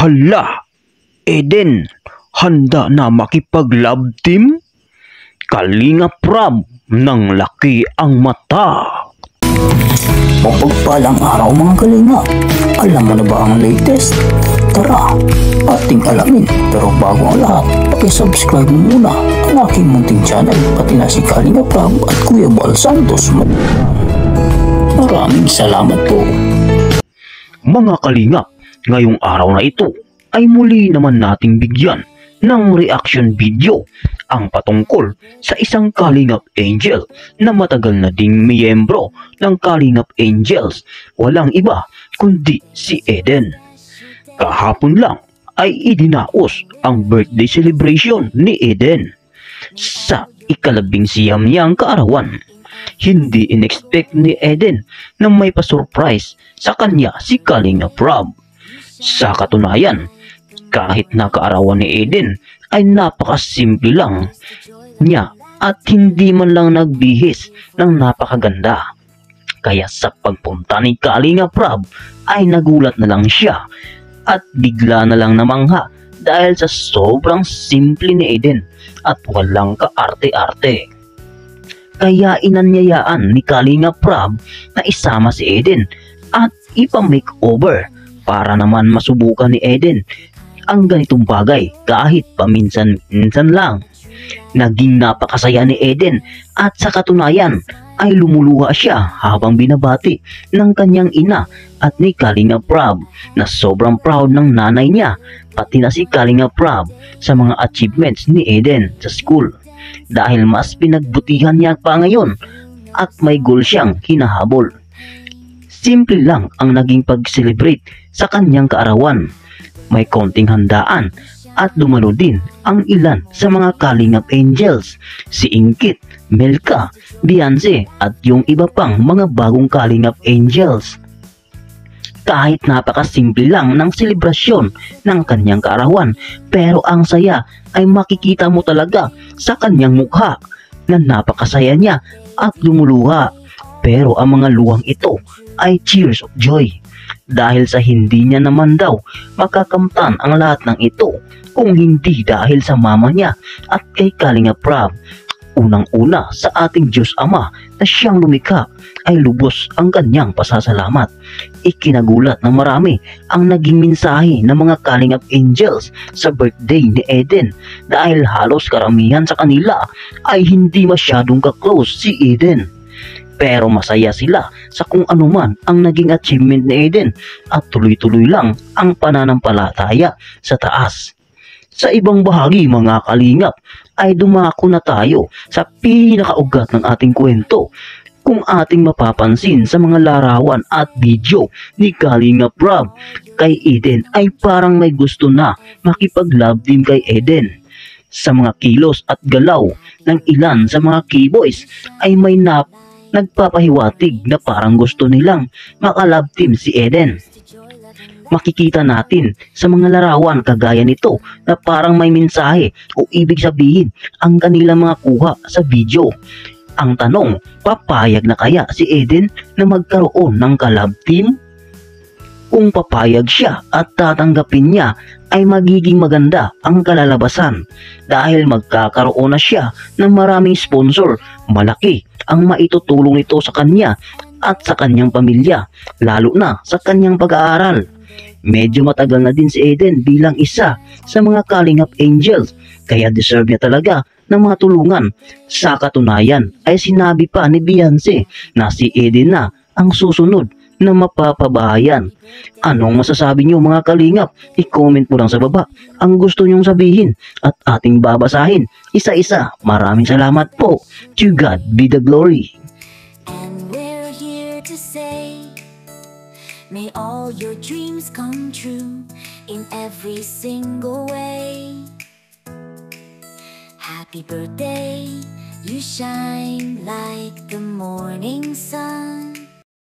Hala, Eden, handa na makipag-love team? Kalingap Rab, ng laki ang mata. Mapagpalang araw mga kalinga. Alam mo na ba ang latest? Tara, ating alamin. Pero bago ang lahat, paki-subscribe mo muna ang aking munting channel, pati na si Kalinga Prab at Kuya Bal Santos. Maraming salamat po. Mga kalingap, ngayong araw na ito ay muli naman nating bigyan ng reaction video ang patungkol sa isang Kalingap Angel na matagal na ding miyembro ng Kalingap Angels, walang iba kundi si Eden. Kahapon lang ay idinaos ang birthday celebration ni Eden sa ika-19 niyang kaarawan. Hindi in-expect ni Eden na may pa-surprise sa kanya si Kalingap Rab. Sa katunayan, kahit na kaarawan ni Eden ay napakasimple lang niya at hindi man lang nagbihis ng napakaganda. Kaya sa pagpunta ni Kalingap Rab ay nagulat na lang siya at bigla na lang namangha dahil sa sobrang simple ni Eden at walang kaarte-arte. Kaya inanyayaan ni Kalingap Rab na isama si Eden at ipa-makeover para naman masubukan ni Eden ang ganitong bagay kahit paminsan-minsan lang. Naging napakasaya ni Eden at sa katunayan ay lumuluha siya habang binabati ng kanyang ina at ni Kalingap Rab na sobrang proud ng nanay niya pati na si Kalingap Rab sa mga achievements ni Eden sa school dahil mas pinagbutihan niya pa ngayon at may goal siyang hinahabol. Simple lang ang naging pag-celebrate sa kanyang kaarawan. May konting handaan at dumalo din ang ilan sa mga Kalingap Angels, si Ingkit, Melka, Beyonce at yung iba pang mga bagong Kalingap Angels. Kahit napakasimple lang ng selebrasyon ng kanyang kaarawan, pero ang saya ay makikita mo talaga sa kanyang mukha na napakasaya niya at lumuluha. Pero ang mga luhang ito ay tears of joy dahil sa hindi niya naman daw makakamtan ang lahat ng ito kung hindi dahil sa mama niya at kay Kalingap Rab. Unang-una sa ating Diyos Ama na siyang lumikha ay lubos ang kanyang pasasalamat. Ikinagulat ng marami ang naging mensahe ng mga Kalingap Angels sa birthday ni Eden dahil halos karamihan sa kanila ay hindi masyadong ka-close si Eden. Pero masaya sila sa kung anuman ang naging achievement ni Eden at tuloy-tuloy lang ang pananampalataya sa taas. Sa ibang bahagi mga kalingap ay dumako na tayo sa pinakaugat ng ating kwento. Kung ating mapapansin sa mga larawan at video ni Kalingap Rab kay Eden ay parang may gusto na makipag-love team kay Eden. Sa mga kilos at galaw ng ilan sa mga keyboys ay may nagpapahiwatig na parang gusto nilang makalove team si Eden. Makikita natin sa mga larawan kagaya nito na parang may mensahe o ibig sabihin ang kanilang mga kuha sa video. Ang tanong, papayag na kaya si Eden na magkaroon ng ka-love team? Kung papayag siya at tatanggapin niya ay magiging maganda ang kalalabasan dahil magkakaroon na siya ng maraming sponsor. Malaki ang maitutulong nito sa kanya at sa kanyang pamilya, lalo na sa kanyang pag-aaral. Medyo matagal na din si Eden bilang isa sa mga Kalingap Angels, kaya deserve niya talaga ng mga tulungan. Sa katunayan ay sinabi pa ni Beyonce na si Eden na ang susunod na mapapabahayan. Anong masasabi niyo mga kalingap? I-comment mo lang sa baba ang gusto niyong sabihin at ating babasahin isa-isa. Maraming salamat po. To God be the glory. And we're here to say, may all your dreams come true in every single way. Happy birthday, you shine like the morning sun.